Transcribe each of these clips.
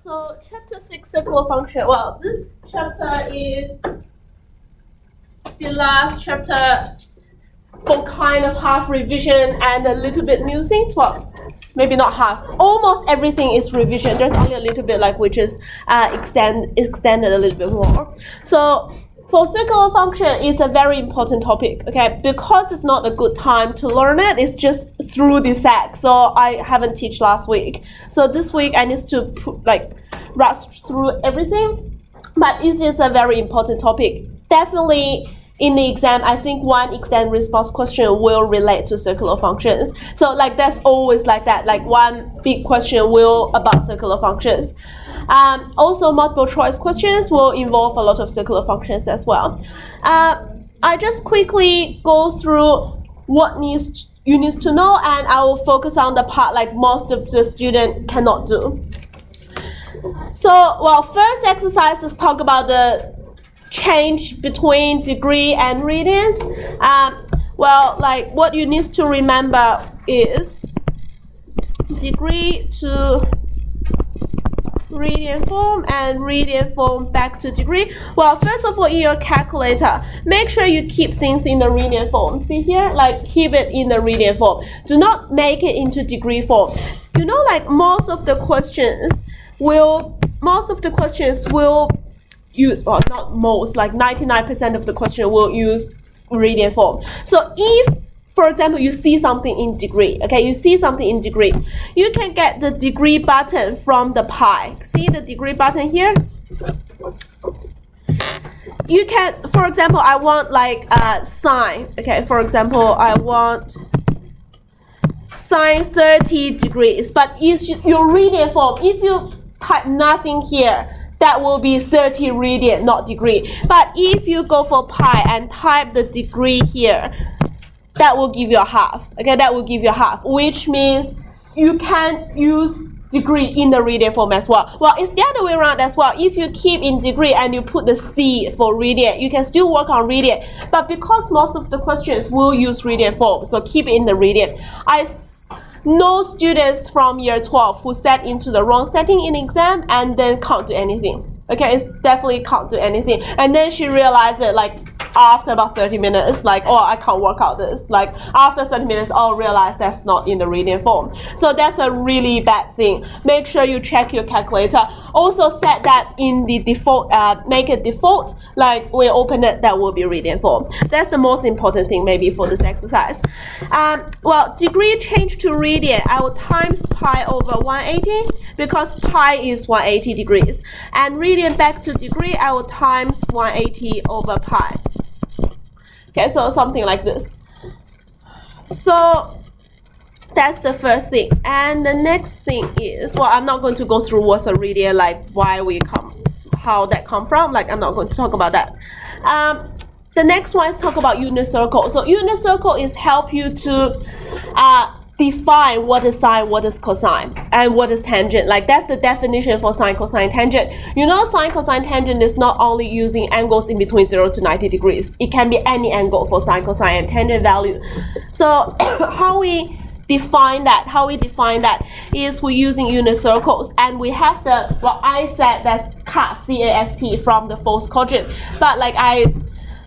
So chapter 6, circular function. Well, this chapter is the last chapter for kind of half revision and a little bit new things. Well, maybe not half. Almost everything is revision. There's only a little bit like which is extended a little bit more. So for circular function, it's a very important topic, okay? Because it's not a good time to learn it, it's just through the sec. So I haven't teach last week. So this week I need to rush through everything. But it is a very important topic. Definitely in the exam, I think one exam response question will relate to circular functions. So like that's always like that. Like one big question will about circular functions. Also, multiple choice questions will involve a lot of circular functions as well. I just quickly go through what you need to know, and I will focus on the part like most of the student cannot do. So, well, first exercise is talk about the change between degree and radians. Well, like what you need to remember is degree to radian form and radian form back to degree. Well, first of all, in your calculator, make sure you keep things in the radian form. See here, like keep it in the radian form. Do not make it into degree form. You know, like most of the questions will use, well, not most, like 99% of the question will use radian form. So if, for example, you see something in degree, okay, you see something in degree, you can get the degree button from the pi. See the degree button here? You can, for example, I want like sine, okay, for example, I want sine 30 degrees, but it's your radian form. If you type nothing here, that will be 30 radian, not degree. But if you go for pi and type the degree here, that will give you a half. Okay, that will give you a half, which means you can use degree in the radian form as well. Well, it's the other way around as well. If you keep in degree and you put the C for radian, you can still work on radian. But because most of the questions will use radian form, so keep it in the radian. I know students from year 12 who set into the wrong setting in exam and then can't do anything. Okay, it's definitely can't do anything. And then she realized it like after about 30 minutes, like, oh, I can't work out this. Like after 30 minutes, I'll realize that's not in the radian form. So that's a really bad thing. Make sure you check your calculator. Also set that in the default, make it default, like when you open it, that will be radian form. That's the most important thing maybe for this exercise. Well, degree change to radian, I will times pi over 180 because pi is 180 degrees. And radian back to degree, I will times 180 over pi. Okay, so something like this. So that's the first thing. And the next thing is, well, I'm not going to go through what's a radian, like why we come, how that come from. Like I'm not going to talk about that. The next one is talk about unit circle. So unit circle is help you to define what is sine, what is cosine, and what is tangent. Like that's the definition for sine, cosine, tangent. You know, sine, cosine, tangent is not only using angles in between 0 to 90 degrees. It can be any angle for sine, cosine, and tangent value. So how we define that is we're using unit circles, and we have the, well, I said that's cast, C-A-S-T, from the fourth quadrant. But like I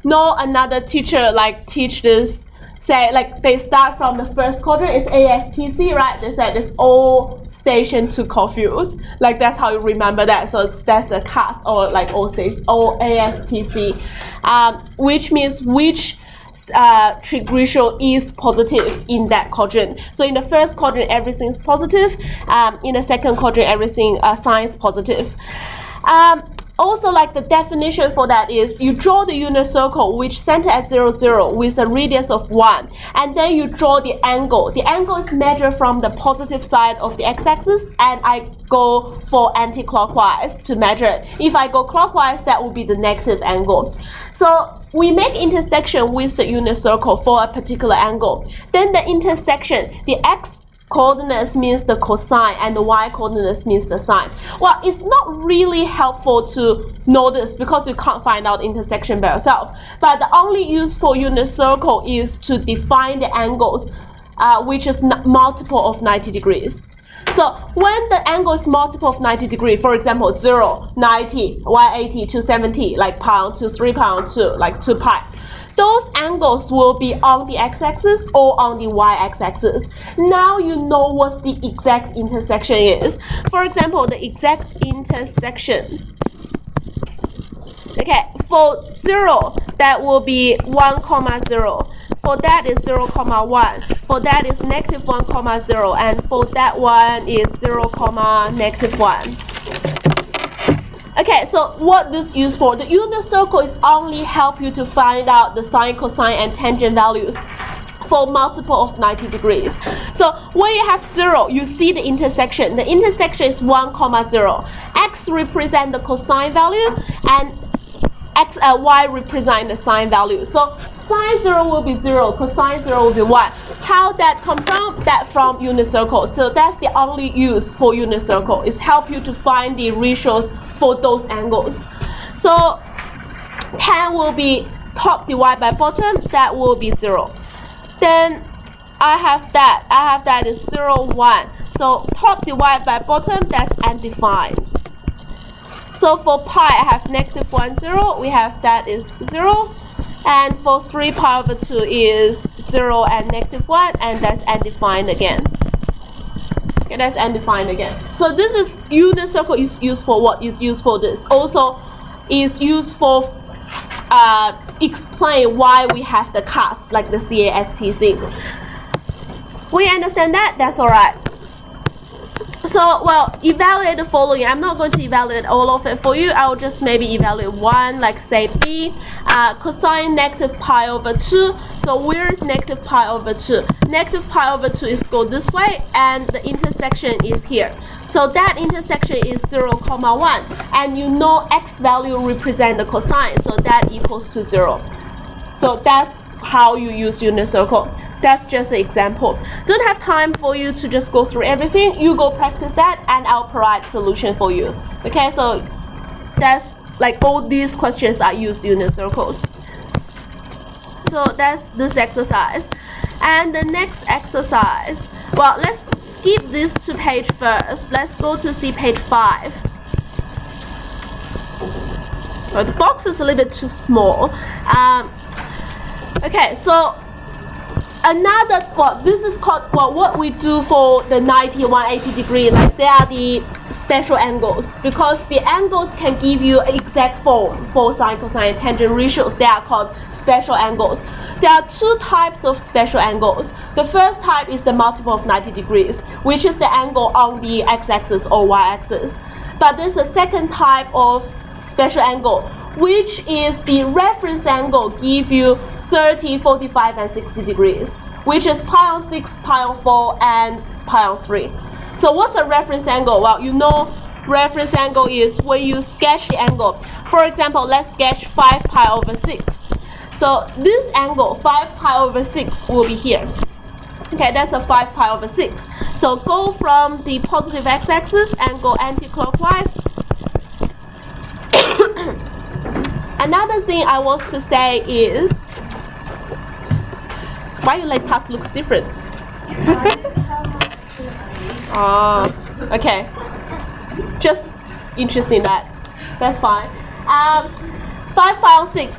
know another teacher like teach this, say like they start from the first quadrant, it's ASTC, right? They said it's all station to confuse. Like that's how you remember that. So that's the cast, or like all ASTC, which means which trig ratio is positive in that quadrant. So in the first quadrant, everything is positive. In the second quadrant, everything sign is positive. Also, like the definition for that is you draw the unit circle which center at 0, 0 with a radius of 1, and then you draw the angle. The angle is measured from the positive side of the x-axis, and I go for anti-clockwise to measure it. If I go clockwise, that will be the negative angle. So we make intersection with the unit circle for a particular angle. Then the intersection, the x coordinates means the cosine and the y coordinates means the sine. Well, it's not really helpful to know this because you can't find out intersection by yourself. But the only use for unit circle is to define the angles which is multiple of 90 degrees. So when the angle is multiple of 90 degrees, for example, 0, 90, 180, 270, like pi to 3 pi to like 2 pi, those angles will be on the x-axis or on the y-axis. Now you know what the exact intersection is. For example, the exact intersection. Okay, for 0, that will be 1, 0. For that is 0, 1. For that is negative 1, 0. And for that one is 0, negative 1. Okay, so what this used for? The unit circle is only help you to find out the sine, cosine, and tangent values for multiple of 90 degrees. So when you have 0, you see the intersection. The intersection is 1, 0. X represent the cosine value and y represent the sine value. So sine 0 will be 0, cosine 0 will be 1. How that come from? That from unit circle. So that's the only use for unit circle, is help you to find the ratios for those angles. So tan will be top divided by bottom, that will be 0. Then I have that is 0, 1. So top divided by bottom, that's undefined. So for pi, I have negative 1, 0. We have that is 0. And for 3 pi over 2 is 0 and negative 1, and that's undefined again. Okay, that's undefined again. So this is unit circle is used for what? Is used for this. Also is used for explain why we have the cast, like the CAST thing. We understand that? That's alright. So, well, evaluate the following. I'm not going to evaluate all of it for you. I'll just maybe evaluate one, like say B, cosine negative pi over 2. So where is negative pi over 2? Negative pi over 2 is go this way, and the intersection is here. So that intersection is 0, 1. And you know x value represent the cosine, so that equals to 0. So that's how you use unit circle. That's just an example. Don't have time for you to just go through everything. You go practice that, and I'll provide solution for you. Okay, so that's like all these questions are use unit circles. So that's this exercise. And the next exercise, well, let's skip this to page first. Let's go to see page 5. Well, the box is a little bit too small. Okay, so another, well, this is called, well, what we do for the 90, 180 degree, like they are the special angles, because the angles can give you an exact form for sine, cosine, and tangent ratios. They are called special angles. There are two types of special angles. The first type is the multiple of 90 degrees, which is the angle on the x-axis or y-axis. But there's a second type of special angle, which is the reference angle give you 30, 45, and 60 degrees, which is pi on 6, pi on 4, and pi on 3. So what's a reference angle? Well, you know reference angle is when you sketch the angle. For example, let's sketch 5 pi over 6. So this angle, 5 pi over 6, will be here. Okay, that's a 5 pi over 6. So go from the positive x-axis and go anti-clockwise. Another thing I want to say is, why your leg pass looks different? Oh, okay. Just interested in that. That's fine. 5 pi on 6.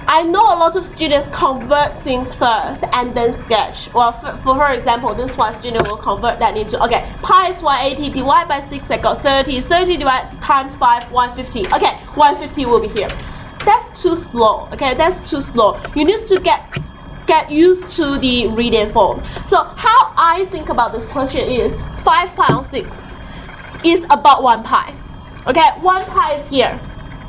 I know a lot of students convert things first and then sketch. Well, for her example, this one student will convert that into, okay, pi is 180 divided by 6, I got 30. 30 divided times 5, 150. Okay, 150 will be here. That's too slow. Okay, that's too slow. You need to get used to the reading form. So how I think about this question is 5 pi on 6 is about 1 pi. Okay, 1 pi is here.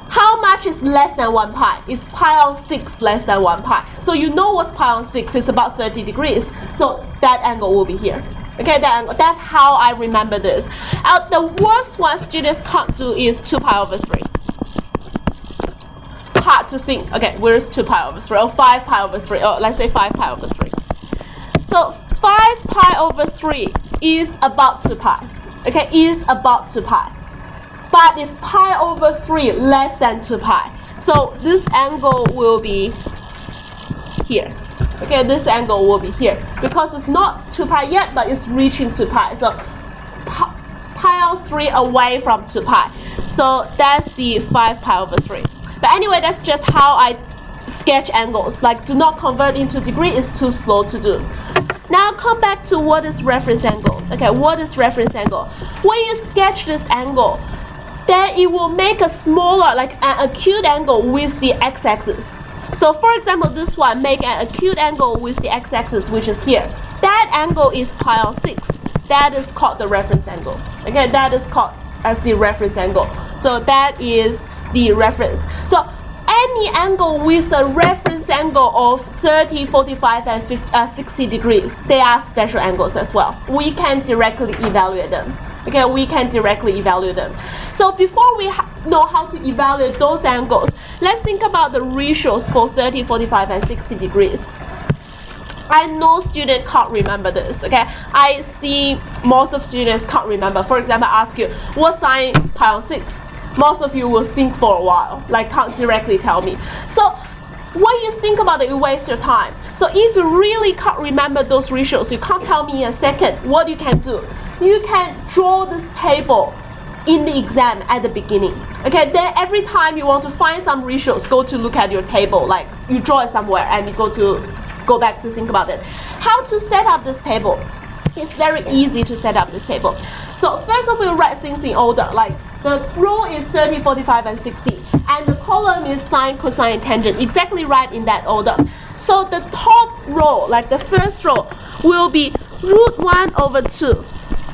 How much is less than 1 pi? Is pi on 6 less than 1 pi? So you know what's pi on 6 is about 30 degrees. So that angle will be here. Okay, that angle. That's how I remember this. The worst one students can't do is 2 pi over 3. Hard to think. Okay, where's 2 pi over 3? Or 5 pi over 3? Or let's say 5 pi over 3. So 5 pi over 3 is about 2 pi. Okay, is about 2 pi. But it's pi over 3 less than 2 pi. So this angle will be here. Okay, this angle will be here. Because it's not 2 pi yet, but it's reaching 2 pi. So pi on 3 away from 2 pi. So that's the 5 pi over 3. But anyway, that's just how I sketch angles. Like, do not convert into degree, it's too slow to do. Now come back to what is reference angle. Okay, what is reference angle? When you sketch this angle, then it will make a smaller, like an acute angle with the x-axis. So for example, this one make an acute angle with the x-axis, which is here. That angle is pi on 6. That is called the reference angle. Okay, that is called as the reference angle. So that is the reference. So any angle with a reference angle of 30, 45, and 50, 60 degrees, they are special angles as well. We can directly evaluate them. Okay, we can directly evaluate them. So before we know how to evaluate those angles, let's think about the ratios for 30, 45, and 60 degrees. I know students can't remember this, okay? I see most of students can't remember. For example, I ask you, what sine pi on 6? Most of you will think for a while, like can't directly tell me. So when you think about it, you waste your time. So if you really can't remember those ratios, you can't tell me in a second, what you can do? You can draw this table in the exam at the beginning. Okay, then every time you want to find some ratios, go to look at your table, like you draw it somewhere and you go back to think about it. How to set up this table? It's very easy to set up this table. So first of all, you write things in order, like the row is 30, 45, and 60, and the column is sine, cosine, and tangent, exactly right in that order. So the top row, like the first row, will be root 1 over 2,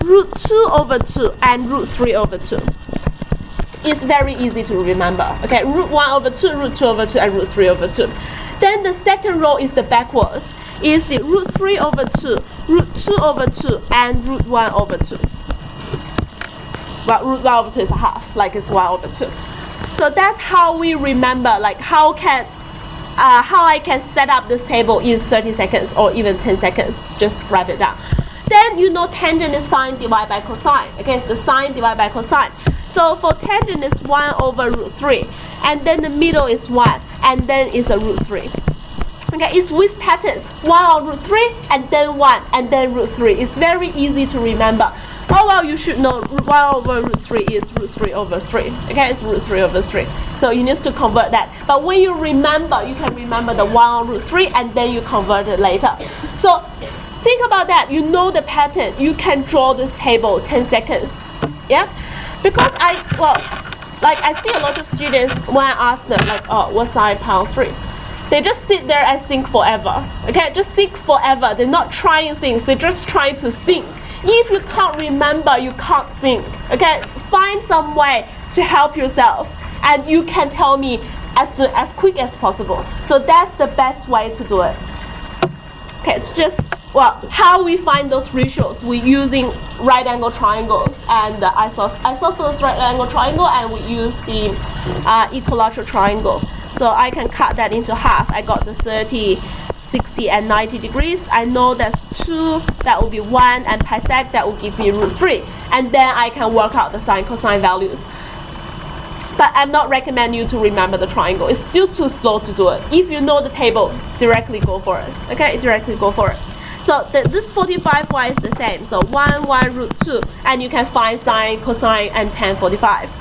root 2 over 2, and root 3 over 2. It's very easy to remember. Okay, root 1 over 2, root 2 over 2, and root 3 over 2. Then the second row is the backwards. Is the root 3 over 2, root 2 over 2, and root 1 over 2. Well, root 1 over 2 is a half, like it's 1 over 2. So that's how we remember, like how I can set up this table in 30 seconds or even 10 seconds. Just write it down. Then you know tangent is sine divided by cosine. Okay, it's the sine divided by cosine. So for tangent is 1 over root 3, and then the middle is 1, and then it's a root 3. Okay, it's with patterns, 1 on root 3, and then 1, and then root 3. It's very easy to remember. Oh well, you should know 1 over root 3 is root 3 over 3. Okay, it's root 3 over 3. So you need to convert that. But when you remember, you can remember the 1 on root 3, and then you convert it later. So think about that. You know the pattern. You can draw this table 10 seconds. Yeah? Because I see a lot of students, when I ask them, like, oh, what's sine pi on 3? They just sit there and think forever. Okay, just think forever. They're not trying things. They're just trying to think. If you can't remember, you can't think. Okay, find some way to help yourself, and you can tell me as quick as possible. So that's the best way to do it. Okay, it's just how we find those ratios. We're using right angle triangles and the isosceles right angle triangle, and we use the equilateral triangle. So I can cut that into half. I got the 30, 60, and 90 degrees. I know that's 2, that will be 1, and Pricetag, that will give me root 3. And then I can work out the sine, cosine values. But I'm not recommending you to remember the triangle. It's still too slow to do it. If you know the table, directly go for it. Okay, directly go for it. So this 45y is the same. So 1, 1, root 2, and you can find sine, cosine, and tan 45.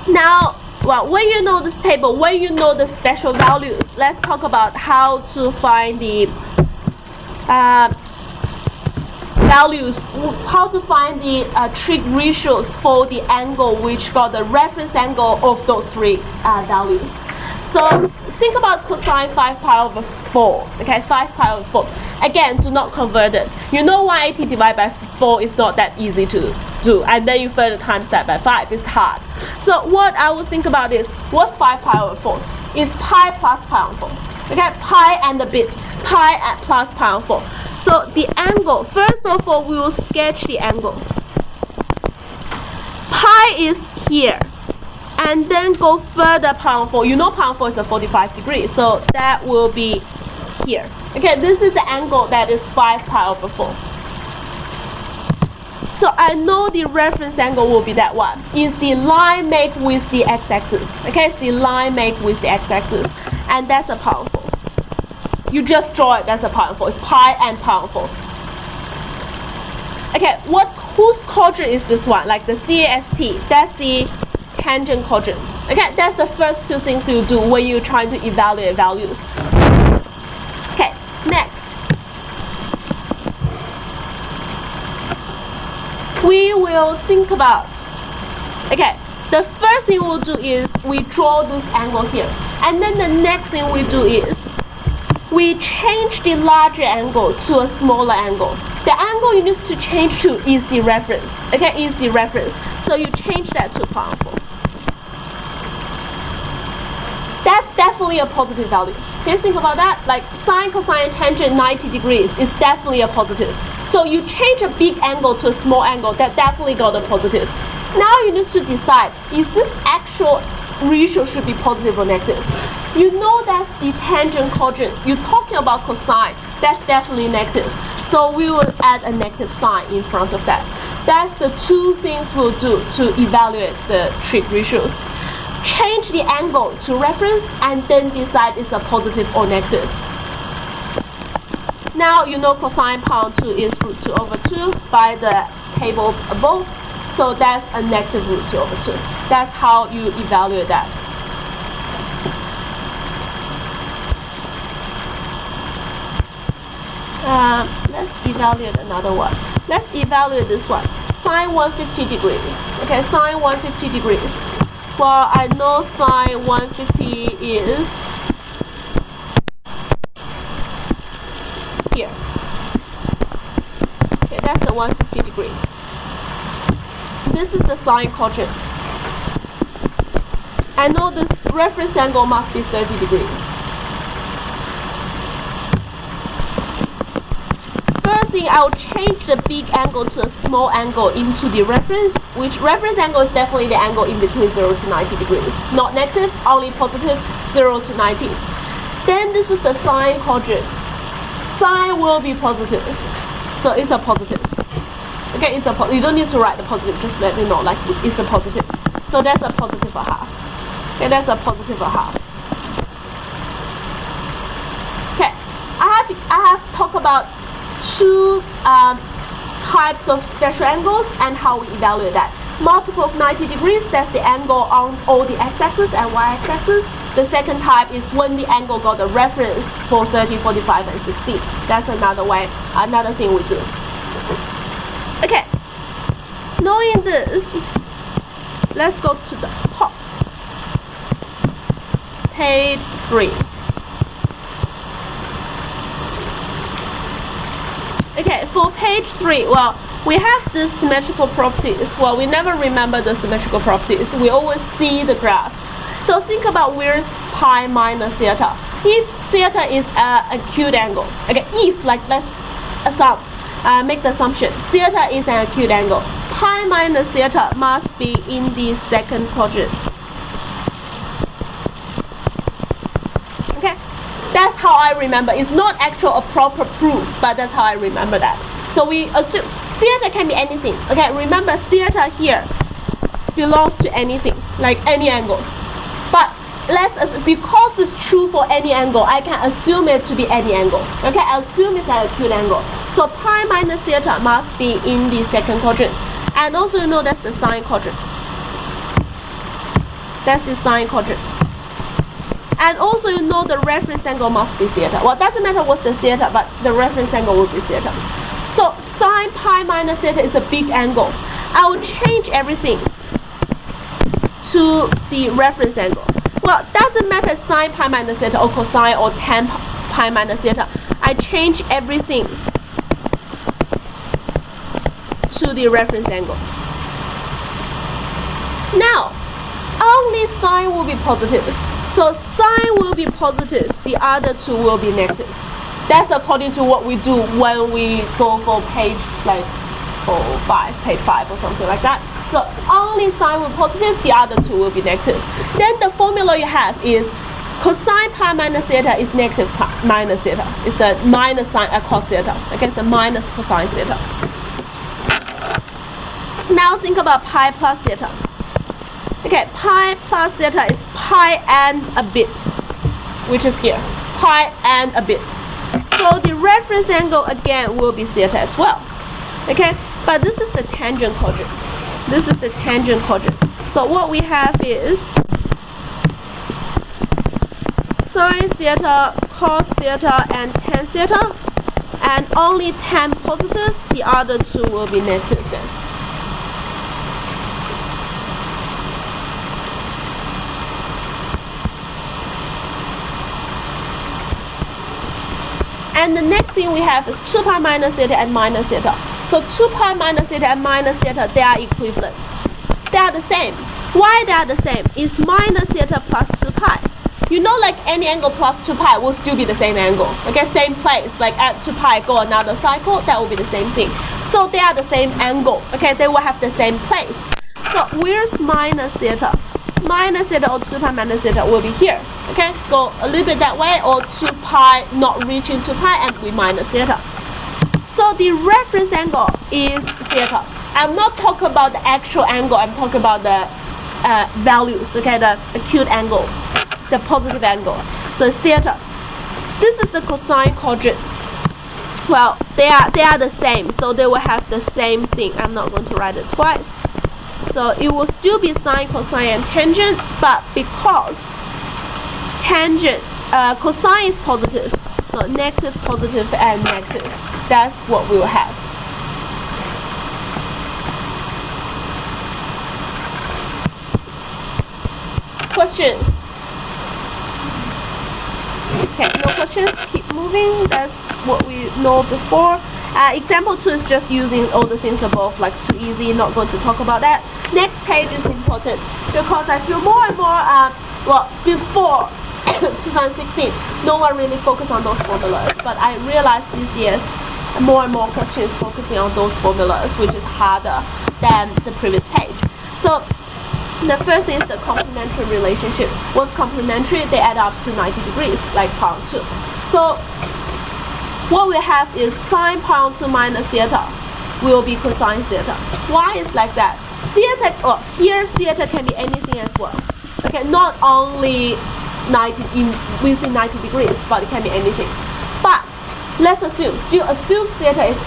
Now, when you know this table, when you know the special values, let's talk about how to find the values, how to find the trig ratios for the angle which got the reference angle of those 3 values. So think about cosine 5 pi over 4. Okay, 5 pi over 4. Again, do not convert it. You know 180 divided by 4 is not that easy to do, and then you further times that by 5. It's hard. So what I would think about is, what's 5 pi over 4? It's pi plus pi on 4. Okay, pi and a bit, pi at plus pi on 4. So the angle, first of all, we will sketch the angle. Pi is here, and then go further pi on 4. You know pi on 4 is a 45 degrees, so that will be here. Okay, this is the angle that is 5 pi over 4. So I know the reference angle will be that one. Is the line made with the x-axis. Okay, it's the line made with the x-axis, and that's a pi on 4. You just draw it, that's a pi on 4. It's pi and pi on 4. Okay, what whose quadrant is this one? Like the CAST, that's the tangent quadrant. Okay, that's the first two things you do when you're trying to evaluate values. Okay, next. We will think about, okay, the first thing we'll do is we draw this angle here. And then the next thing we do is we change the larger angle to a smaller angle. The angle you need to change to is the reference. Okay, is the reference. So you change that to 0.4. That's definitely a positive value. Can you think about that? Like sine, cosine, tangent 90 degrees is definitely a positive. So you change a big angle to a small angle, that definitely got a positive. Now you need to decide, is this actual ratio should be positive or negative? You know that's the tangent quadrant. You're talking about cosine, that's definitely negative. So we will add a negative sign in front of that. That's the two things we'll do to evaluate the trig ratios. Change the angle to reference and then decide it's a positive or negative. Now you know cosine power 2 is root 2 over 2 by the table above. So that's a negative root 2 over 2. That's how you evaluate that. Let's evaluate another one. Let's evaluate this one. Sine 150 degrees. Okay, sine 150 degrees. Well, I know sine 150 is here. Okay, that's the 150 degree. This is the sine quadrant. I know this reference angle must be 30 degrees. First thing, I'll change the big angle to a small angle into the reference, which reference angle is definitely the angle in between 0 to 90 degrees. Not negative, only positive, 0 to 90. Then this is the sine quadrant. Sine will be positive. So it's a positive. Okay, it's a positive. You don't need to write the positive, just let me know, like it's a positive. So that's a positive a half. Okay, that's a positive a half. Okay, I have talked about two types of special angles and how we evaluate that. Multiple of 90 degrees, that's the angle on all the x-axis and y-axis. The second type is when the angle got a reference for 30, 45, and 60. That's another way, another thing we do. Okay, knowing this, let's go to the top. Page 3. Okay, for page 3, well, we have the symmetrical properties. Well, we never remember the symmetrical properties. We always see the graph. So think about where's pi minus theta. If theta is an acute angle, okay, if, like, let's assume, make the assumption, theta is an acute angle, pi minus theta must be in the second quadrant. Okay, that's how I remember. It's not actual a proper proof, but that's how I remember that. So we assume theta can be anything. Okay, remember theta here belongs to anything, like any angle. But let's assume, because it's true for any angle, I can assume it to be any angle. Okay, I assume it's an acute angle. So pi minus theta must be in the second quadrant. And also you know that's the sine quadrant. That's the sine quadrant. And also you know the reference angle must be theta. Well, it doesn't matter what's the theta, but the reference angle will be theta. So sine pi minus theta is a big angle. I will change everything to the reference angle. Well, it doesn't matter sine pi minus theta or cosine or tan pi minus theta. I change everything to the reference angle. Now, only sine will be positive. So sine will be positive, the other two will be negative. That's according to what we do when we go for page like page 5 or something like that. So only sine will be positive, the other two will be negative. Then the formula you have is cosine pi minus theta is negative pi minus theta. It's the minus sine cos theta. Okay, it's the minus cosine theta. Now think about pi plus theta. Okay, pi plus theta is pi and a bit, which is here. Pi and a bit. So the reference angle again will be theta as well. Okay, But this is the tangent quadrant. This is the tangent quadrant. So what we have is sine theta, cos theta, and tan theta, and only tan positive, the other two will be negative then. And the next thing we have is 2 pi minus theta and minus theta. So 2 pi minus theta and minus theta, they are equivalent. They are the same. Why they are the same? It's minus theta plus 2 pi. You know, like any angle plus 2 pi will still be the same angle. Okay, same place. Like add 2 pi, go another cycle, that will be the same thing. So they are the same angle. Okay, they will have the same place. So where's minus theta? Minus theta or 2 pi minus theta will be here. Okay, go a little bit that way, or 2 pi not reaching 2 pi, and we minus theta. So the reference angle is theta. I'm not talking about the actual angle, I'm talking about the values, okay, the acute angle, the positive angle. So it's theta. This is the cosine quadrant. Well, they are the same, so they will have the same thing. I'm not going to write it twice. So it will still be sine, cosine, and tangent, but because tangent, cosine is positive, so negative, positive, and negative. That's what we will have. Questions? Okay, no questions, keep moving. That's what we know before. Example 2 is just using all the things above, like too easy, not going to talk about that. Next page is important because I feel more and more, well, before 2016, no one really focused on those formulas, but I realized these years more and more questions focusing on those formulas, which is harder than the previous page. So the first is the complementary relationship. What's complementary? They add up to 90 degrees, like pi on 2. So what we have is sine pi on 2 minus theta will be cosine theta. Why is like that? Theta, here theta can be anything as well. Okay, not only within 90 degrees, but it can be anything. But let's still assume theta is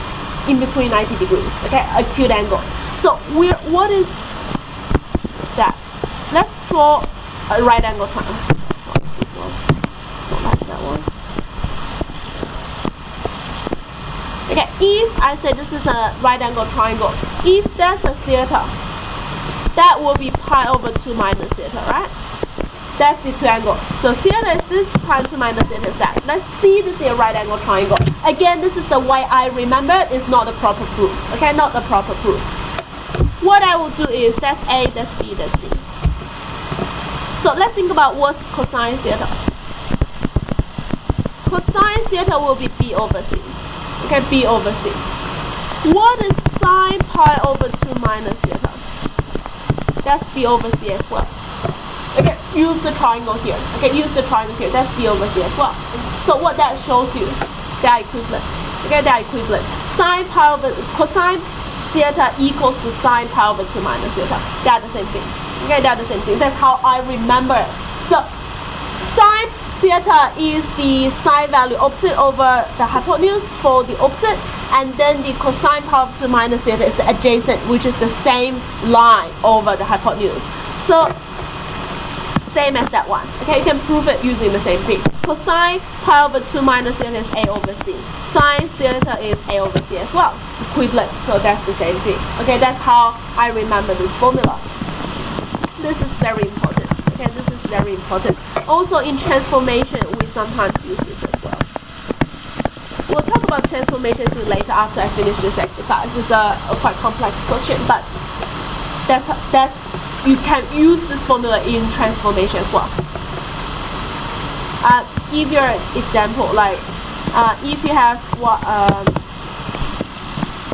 in between 90 degrees. Okay, acute angle. So what is that? Let's draw a right angle triangle. Don't like that one. Okay, if I say this is a right angle triangle, if that's a theta, that will be pi over 2 minus theta, right? That's the two angle. So theta is this, pi 2 minus theta is that. Let's see this is a right angle triangle. Again, this is the way I remember it. It's not a proper proof. Okay, not the proper proof. What I will do is that's A, that's B, that's C. So let's think about what's cosine theta. Cosine theta will be B over C. Okay, B over C. What is sine pi over 2 minus theta? That's B over C as well. Okay, use the triangle here. Okay, use the triangle here. That's B over C as well. So what that shows you, they are equivalent. Okay, they are equivalent. Sine pi over cosine theta equals to sine pi over 2 minus theta. They are the same thing. Okay, they are the same thing. That's how I remember it. So sine theta is the sine value opposite over the hypotenuse for the opposite, and then the cosine pi over 2 minus theta is the adjacent, which is the same line over the hypotenuse. So same as that one. Okay, you can prove it using the same thing. Cosine pi over 2 minus theta is A over C. Sine theta is A over C as well. Equivalent, so that's the same thing. Okay, that's how I remember this formula. This is very important. Okay, this is very important. Also in transformation, we sometimes use this as well. We'll talk about transformations later after I finish this exercise. It's a quite complex question, but that's you can use this formula in transformation as well. Give your example, like if you have what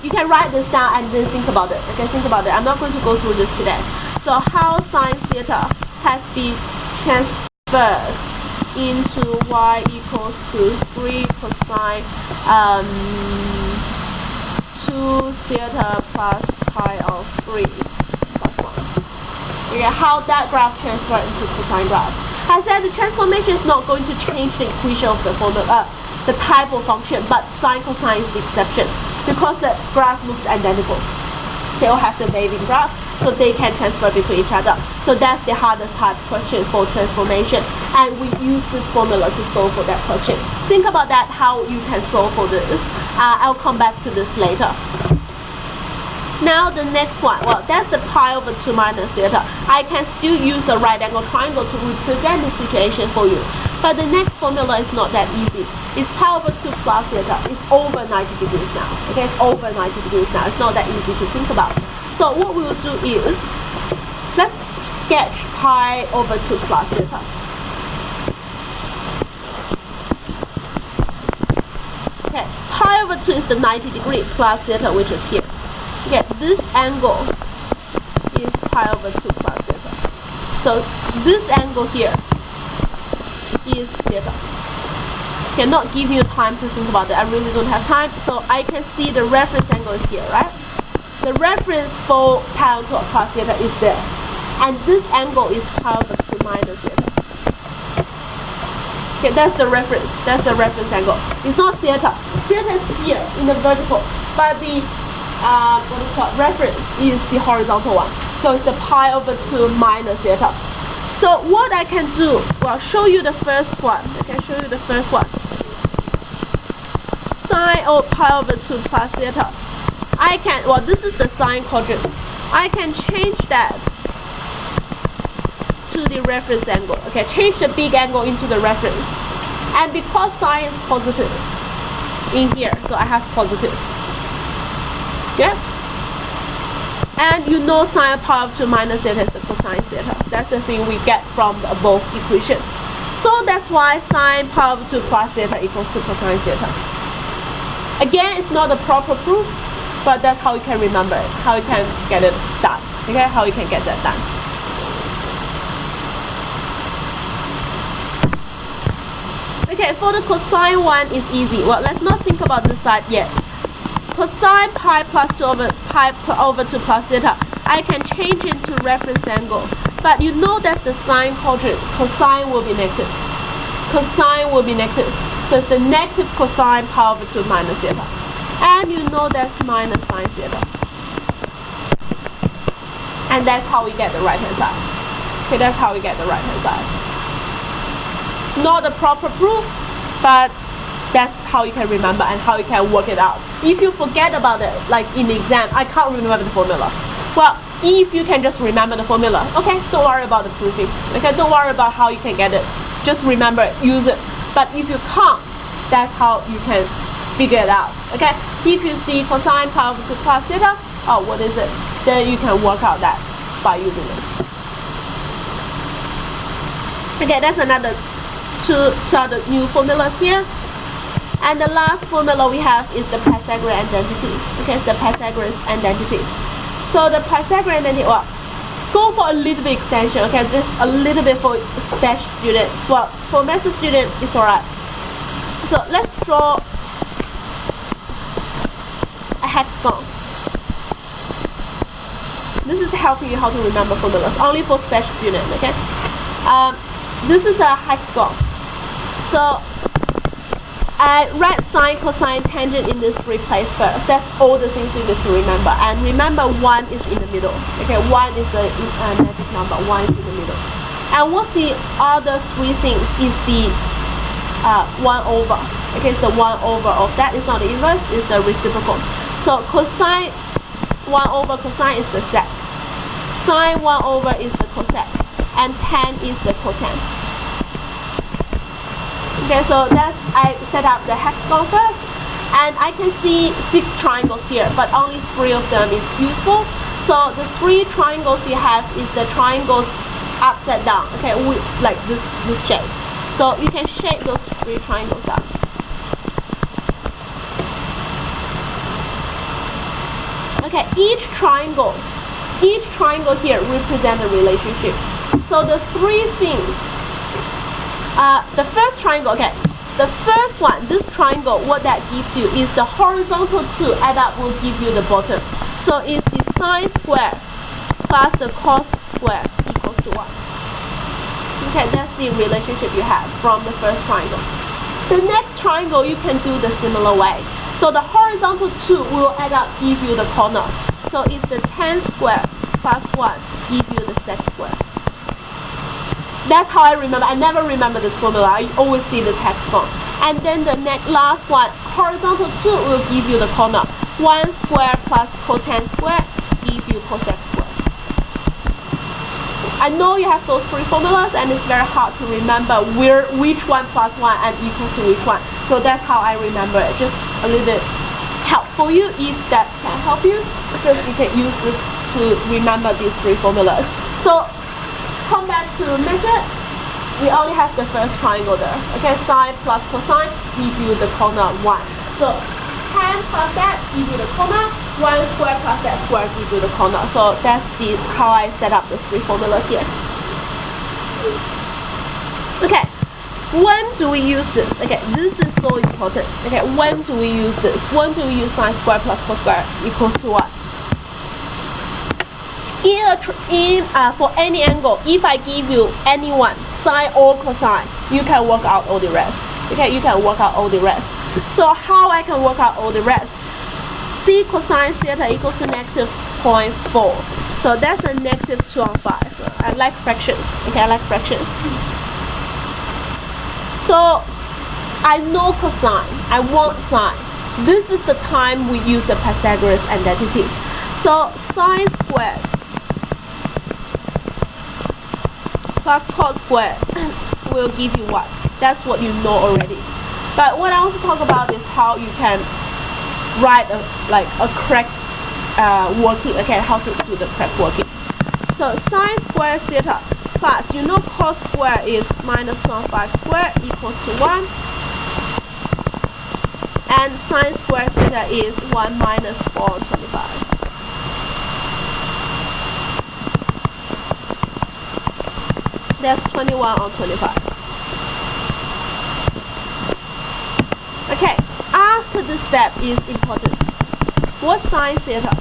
you can write this down and then think about it. Okay, think about it. I'm not going to go through this today. So how sine theta has been transferred into y equals to 3 cosine 2 theta plus pi of 3 plus 1. Okay, how that graph transferred into cosine graph. I said the transformation is not going to change the equation of the formula, the type of function, but sine cosine is the exception. because the graph looks identical. They all have the waving graph, so they can transfer between each other. So that's the hardest type question for transformation, and we use this formula to solve for that question. Think about that, how you can solve for this. I'll come back to this later. Now the next one, well, that's the pi over 2 minus theta. I can still use a right angle triangle to represent the situation for you. But the next formula is not that easy. It's pi over 2 plus theta. It's over 90 degrees now. Okay, it's over 90 degrees now. It's not that easy to think about. So what we will do is, let's sketch pi over 2 plus theta. Okay, pi over 2 is the 90 degree plus theta, which is here. Okay, this angle is pi over 2 plus theta. So this angle here is theta. Cannot give you time to think about it. I really don't have time. So I can see the reference angle is here, right? The reference for pi over 2 plus theta is there. And this angle is pi over 2 minus theta. Okay, that's the reference. That's the reference angle. It's not theta. Theta is here in the vertical, but the what is called reference is the horizontal one. So it's the pi over 2 minus theta. So what I can do, well, I'll show you the first one. I can show you the first one. Sine of pi over 2 plus theta. I can, well, this is the sine quadrant. I can change that to the reference angle. Okay, change the big angle into the reference. And because sine is positive in here, so I have positive. Yeah? And you know sine pi over 2 minus theta is the cosine theta. That's the thing we get from the above equation. So that's why sine pi over 2 plus theta equals to cosine theta. Again, it's not a proper proof, but that's how you can remember it, how you can get it done. Okay, how you can get that done. Okay, for the cosine one is easy. Well, let's not think about this side yet. Cosine pi plus 2 over pi over 2 plus theta, I can change into reference angle. But you know that's the sine quadrant. Cosine will be negative. Cosine will be negative. So it's the negative cosine pi over 2 minus theta. And you know that's minus sine theta. And that's how we get the right hand side. Okay, that's how we get the right hand side. Not a proper proof, but that's how you can remember and how you can work it out. If you forget about it, like in the exam, I can't remember the formula. Well, if you can just remember the formula, okay, don't worry about the proofing. Okay, don't worry about how you can get it. Just remember it, use it. But if you can't, that's how you can figure it out. Okay, if you see cosine pi over 2 plus theta, oh, what is it? Then you can work out that by using this. Okay, that's another two other new formulas here. And the last formula we have is the Pythagorean identity. Okay, it's the Pythagorean identity. So the Pythagorean identity, well, go for a little bit extension, okay, just a little bit for special student. Well, for master student, it's alright. So let's draw a hexagon. This is helping you how to remember formulas, only for special student, okay? This is a hexagon. So I write sine, cosine, tangent in these three places first. That's all the things you need to remember. And remember, 1 is in the middle. Okay, 1 is a magic number. 1 is in the middle. And what's the other three things is the 1 over. Okay, it's the 1 over of that. It's not the inverse, it's the reciprocal. So cosine 1 over cosine is the sec. Sine 1 over is the cosec. And tan is the cotan. Okay, so that's, I set up the hexagon first, and I can see 6 triangles here, but only 3 of them is useful. So the 3 triangles you have is the triangles upside down. Okay, like this shape. So you can shape those 3 triangles up. Okay, each triangle here represents a relationship. So the 3 things. The first triangle, okay, the first one, this triangle, what that gives you is the horizontal 2 add up will give you the bottom. So it's the sine square plus the cos square equals to 1. Okay, that's the relationship you have from the first triangle. The next triangle, you can do the similar way. So the horizontal 2 will add up, give you the corner. So it's the tan squared plus 1 give you the sec squared. That's how I remember. I never remember this formula. I always see this hexagon. And then the last one, horizontal 2 will give you the corner. 1 squared plus cotan squared give you cosec squared. I know you have those three formulas and it's very hard to remember which one plus 1 and equals to which one. So that's how I remember it. Just a little bit helpful you if that can help you. Just you can use this to remember these three formulas. So come back to method. We only have the first triangle there. Okay, sine plus cosine give you the corner 1. So tan plus that give you the corner. 1 square plus that square give you the corner. So that's how I set up the three formulas here. Okay, when do we use this? Okay, this is so important. Okay, when do we use this? When do we use sine square plus cos square equals to 1? For any angle, if I give you any one, sine or cosine, you can work out all the rest. Okay, you can work out all the rest. So how I can work out all the rest? C cosine theta equals to negative 0.4. So that's a negative 2 on 5. I like fractions. Okay, I like fractions. So I know cosine. I want sine. This is the time we use the Pythagoras identity. So sine squared plus cos squared will give you what? That's what you know already. But what I want to talk about is how you can write a correct working. Okay, how to do the correct working. So sine squared theta plus, you know, cos squared is minus 2 on 5 squared equals to 1. And sine squared theta is 1 minus 4 on 25. That's 21 on 25. Okay, after this step is important. What's sine theta?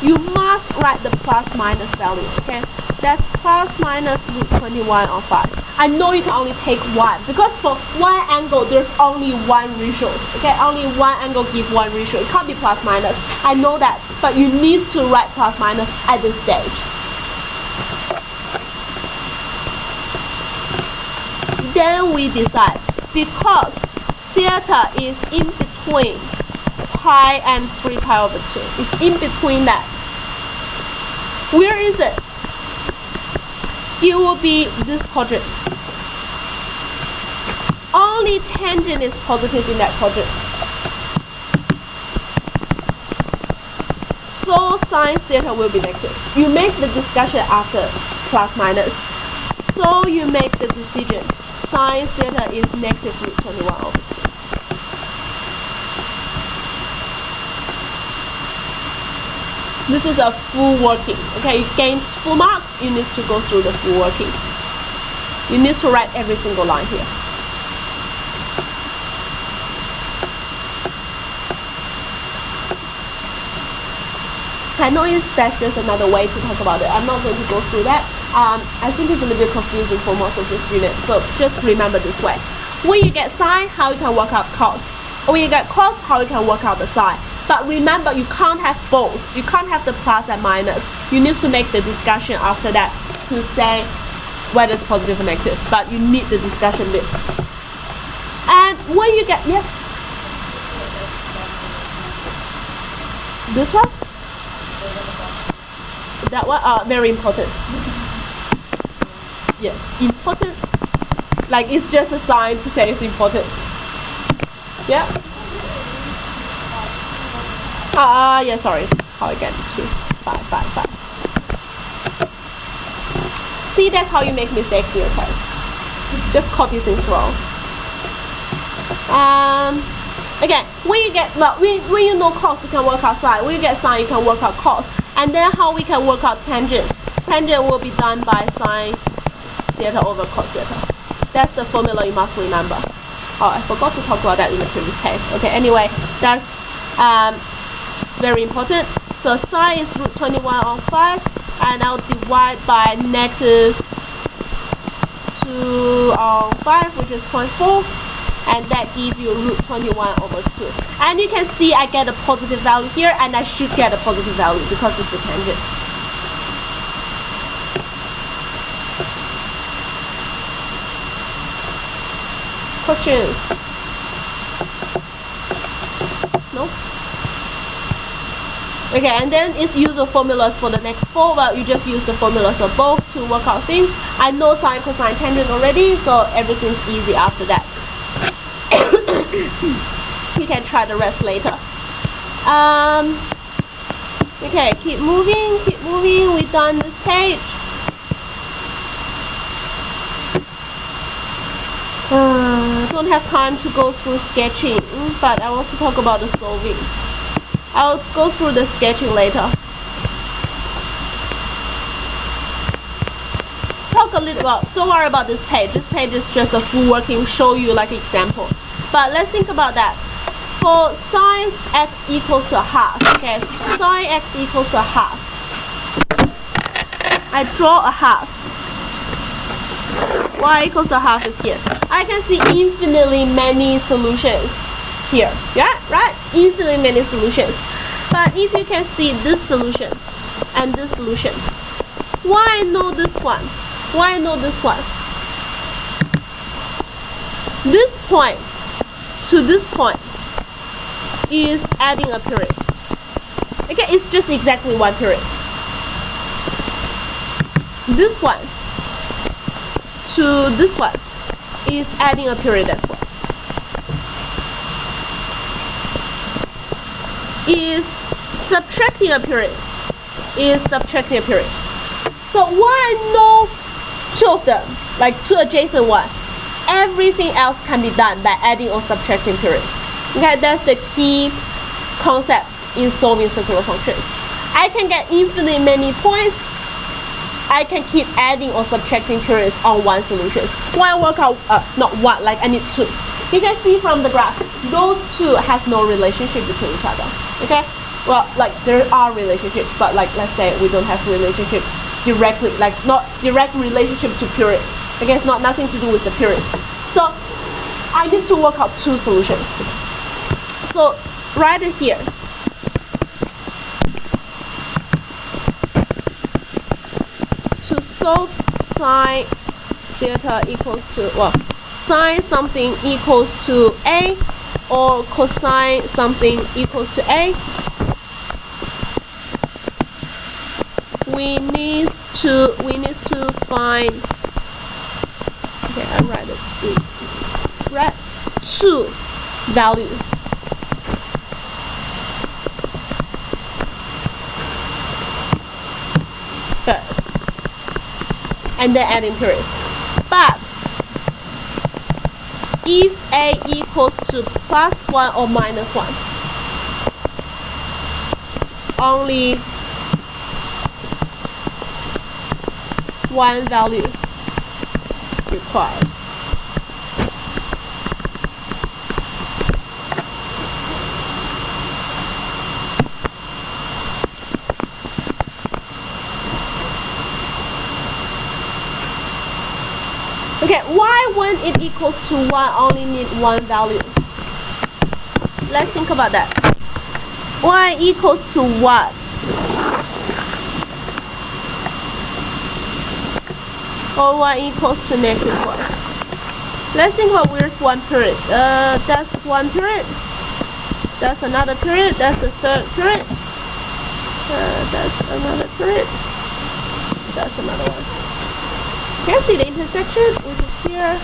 You must write the plus minus value, okay? That's plus minus root 21 on 5. I know you can only take one because for one angle there's only one ratios, okay? Only one angle give one ratio. It can't be plus minus. I know that, but you need to write plus minus at this stage. Then we decide, because theta is in between pi and 3 pi over 2. It's in between that. Where is it? It will be this quadrant. Only tangent is positive in that quadrant. So sine theta will be negative. You make the discussion after plus minus. So you make the decision. Sine theta is negative root 21 over 2. This is a full working. Okay, you gain full marks, you need to go through the full working. You need to write every single line here. I know that there's another way to talk about it. I'm not going to go through that. I think it's a little bit confusing for most of the students. So just remember this way. When you get sine, how you can work out cos. When you get cos, how you can work out the sine. But remember, you can't have both. You can't have the plus and minus. You need to make the discussion after that to say whether it's positive or negative. But you need the discussion bit. And when you get, yes? This one? That one? Very important. Yeah, important. Like it's just a sign to say it's important. Yeah? Yeah, sorry. How again? 2, 5, 5, 5. See, that's how you make mistakes in your test. Just copy things wrong. Again, when you get, well, when you know cos, you can work out sine. When you get sine, you can work out cos. And then how we can work out tangent? Tangent will be done by sine theta over cos theta. That's the formula you must remember. Oh, I forgot to talk about that in the previous case. Okay, anyway, that's very important. So sine is root 21 on 5, and I'll divide by negative 2 on 5, which is 0.4. and that gives you root 21 over 2. And you can see I get a positive value here, and I should get a positive value because it's the tangent. Questions? No? Okay, and then it's use the formulas for the next 4, but you just use the formulas of both to work out things. I know sine, cosine, tangent already, so everything's easy after that. You can try the rest later. Okay, keep moving, we're done this page. Don't have time to go through sketching, but I want to talk about the solving. I'll go through the sketching later. Talk a little about, don't worry about this page. This page is just a full working, show you like an example. But let's think about that. For sine x equals to a half, okay, sine x equals to a half. I draw a half. Y equals to a half is here. I can see infinitely many solutions here. Yeah, right? Infinitely many solutions. But if you can see this solution and this solution, why know this one? Why know this one? This point to this point is adding a period. Okay, it's just exactly one period. This one to this one is adding a period as well. Is subtracting a period. Is subtracting a period. So why know two of them, like two adjacent ones? Everything else can be done by adding or subtracting period. Okay, that's the key concept in solving circular functions. I can get infinitely many points. I can keep adding or subtracting periods on one solution. Why work out, not one, like I need two. You can see from the graph, those two has no relationship between each other. Okay, well, like there are relationships, but like let's say we don't have relationship directly, like not direct relationship to period. Okay, it's not nothing to do with the period. So I need to work out two solutions. So right here, to solve sine theta equals to, well, sine something equals to A or cosine something equals to A, we need to find, okay, I write it, right, two value. First, and then adding periods. But if A equals to +1 or -1, only one value required. Okay, why when it equals to 1 only need one value? Let's think about that. Y equals to what? Or y equals to -1. Let's think about where's one period. That's one period. That's another period. That's the third period. That's another period. That's another one. Can you see the intersection, which is here,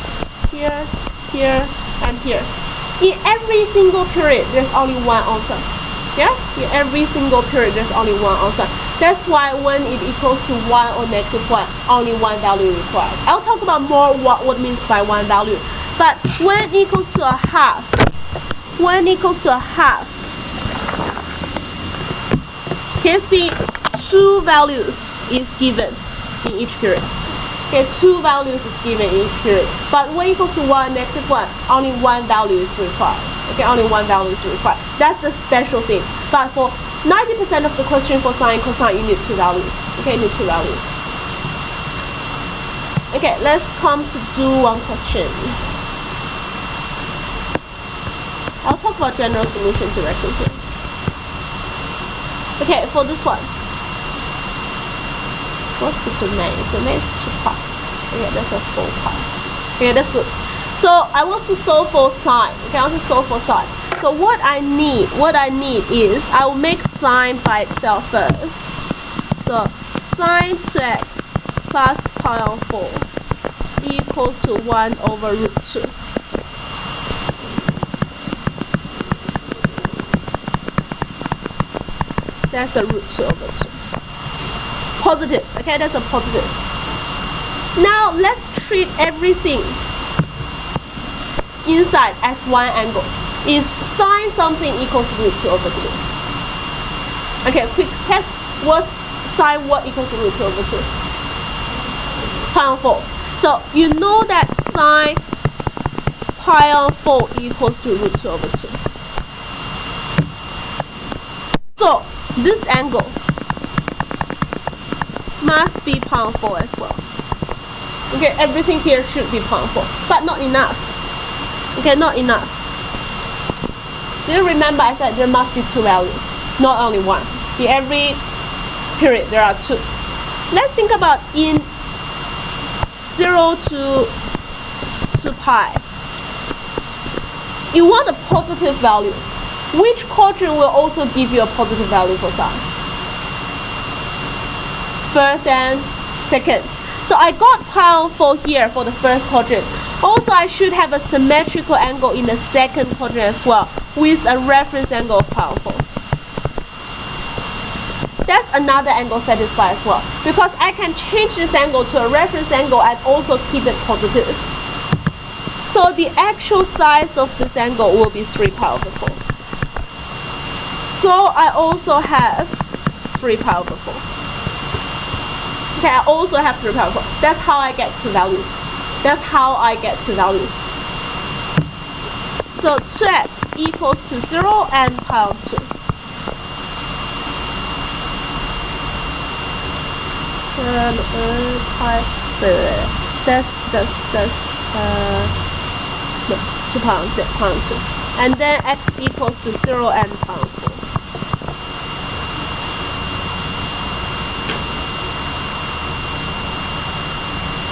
here, here, and here? In every single period, there's only one answer. Yeah? In every single period, there's only one answer. That's why when it equals to 1 or -1, only one value required. I'll talk about more what means by one value. But when it equals to a half, when it equals to a half, can you see two values is given in each period? Okay, two values is given in each period. But when it equals to 1, -1, only one value is required. Okay, only one value is required. That's the special thing. But for 90% of the question for sine, cosine, you need two values. Okay, you need two values. Okay, let's come to do one question. I'll talk about general solution directly here. Okay, for this one, what's the domain? Domain is 2 pi. Okay, that's a 4 pi. Okay, that's good. So I want to solve for sine. Okay, I want to solve for sine. So what I need is I will make sine by itself first. So sine 2x plus pi on 4 equals to 1 over root 2. That's a root 2 over 2. Positive, okay, that's a positive. Now let's treat everything inside as one angle. Is sine something equals root 2 over 2? Okay, quick test. What's sine what equals root 2 over 2? Pi on 4. So you know that sine pi on 4 equals to root 2 over 2. So this angle must be pi on 4 as well. Okay, everything here should be pi on 4, but not enough. Okay, not enough. Do you remember I said there must be 2 values, not only 1. In every period there are 2. Let's think about in 0 to pi. You want a positive value. Which quadrant will also give you a positive value for sine? First and second. So I got pi on 4 here for the first quadrant. Also, I should have a symmetrical angle in the second quadrant as well, with a reference angle of pi on 4. That's another angle satisfied as well, because I can change this angle to a reference angle and also keep it positive. So the actual size of this angle will be 3 pi over 4. So I also have 3 pi over 4. Okay, I also have 3 pi over 4. That's how I get 2 values. That's how I get 2 values. So 2x equals to 0 and pi on 2. That's 2 pi on 2. And then x equals to 0 and pi on 4.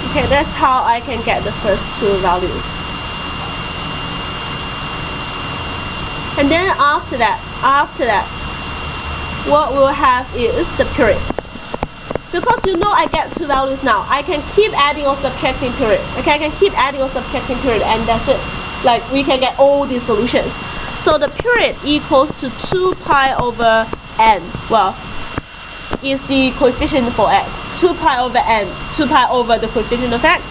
Okay, that's how I can get the first 2 values. And then after that, what we'll have is the period. Because you know I get 2 values now, I can keep adding or subtracting period. Okay, I can keep adding or subtracting period, and that's it. Like, we can get all these solutions. So the period equals to 2 pi over n. Well, is the coefficient for x. 2 pi over n, 2 pi over the coefficient of x.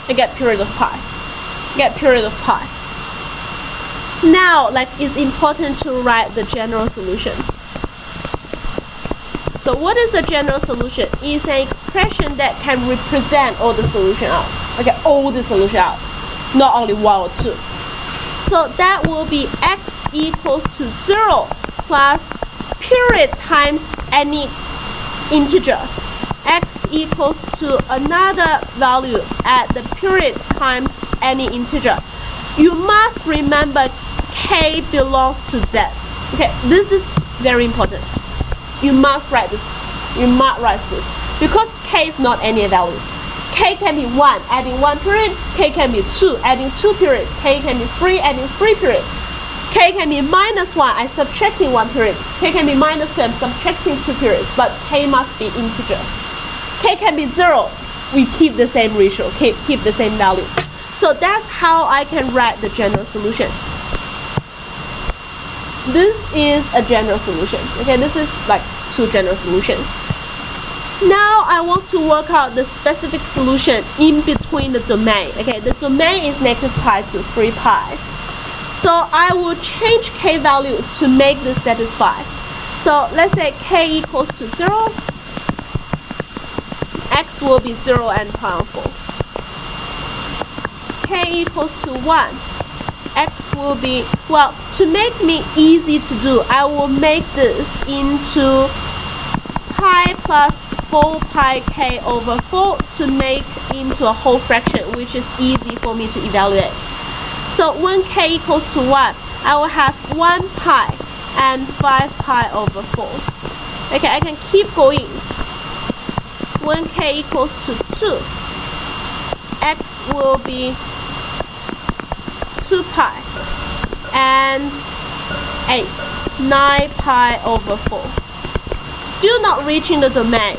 I get period of pi. Now, like, it's important to write the general solution. So what is the general solution? It's an expression that can represent all the solution out. Okay, all the solution out, not only 1 or 2. So that will be x equals to 0 plus period times any integer. X equals to another value at the period times any integer. You must remember k belongs to z. Okay, this is very important. You must write this. Because k is not any value. K can be 1, adding 1 period. K can be 2, adding 2 period. K can be 3, adding 3 period. K can be minus 1, I'm subtracting 1 period. K can be minus 2, I'm subtracting 2 periods. But k must be integer. K can be 0, we keep the same ratio, keep the same value. So that's how I can write the general solution. This is a general solution. Okay, this is like 2 general solutions. Now I want to work out the specific solution in between the domain. Okay, the domain is negative pi to 3 pi. So I will change k values to make this satisfy. So let's say k equals to 0. X will be 0 and pi on 4. K equals to 1. X will be, well, to make me easy to do, I will make this into pi plus 4 pi k over 4 to make into a whole fraction, which is easy for me to evaluate. So when k equals to 1, I will have 1 pi and 5 pi over 4. Okay, I can keep going. When k equals to 2, x will be 2 pi and 8, 9 pi over 4. Still not reaching the domain.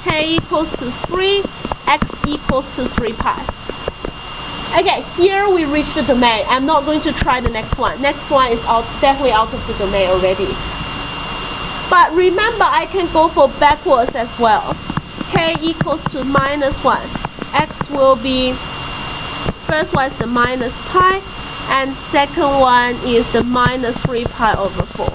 K equals to 3, x equals to 3 pi. Okay, here we reach the domain. I'm not going to try the next one. Next one is definitely out of the domain already. But remember, I can go for backwards as well. K equals to -1. X will be, first one is the minus pi, and second one is the -3 pi over 4.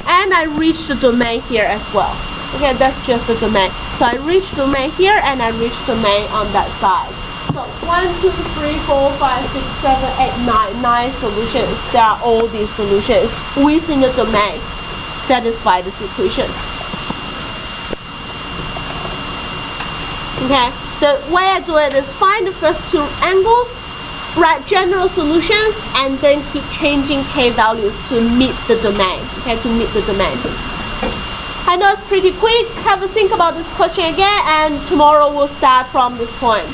And I reach the domain here as well. Okay, that's just the domain. So I reach domain here and I reach domain on that side. So 1, 2, 3, 4, 5, 6, 7, 8, 9. 9 solutions. There are all these solutions within the domain satisfy this equation. Okay, the way I do it is find the first two angles, write general solutions, and then keep changing k values to meet the domain. Okay, to meet the domain. I know it's pretty quick. Have a think about this question again, and tomorrow we'll start from this point.